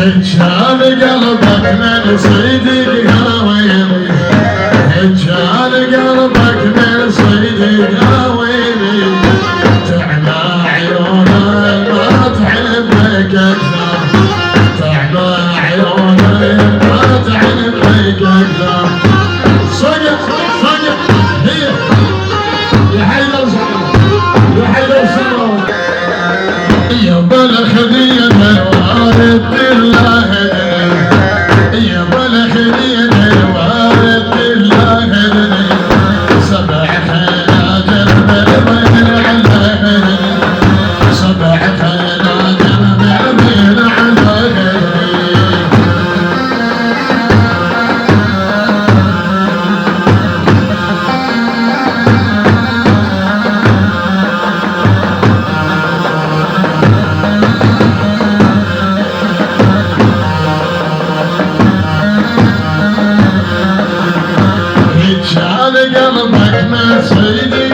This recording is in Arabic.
هجان قلبك من صيدك يا ويلي، هجان قلبك من صيدك يا ويلي، تعمى عيونك ما تحبك اكثر، تعمى عيونك ما تحبك اكثر. صقع صقع هي يا حيدر صقع يا حيدر صقع يا بالخذية الوارد بالله يا بالخذية الوارد بالله سبع خناجر بالبين على سبع خناجر بالبين على هجان قلبك من صيدك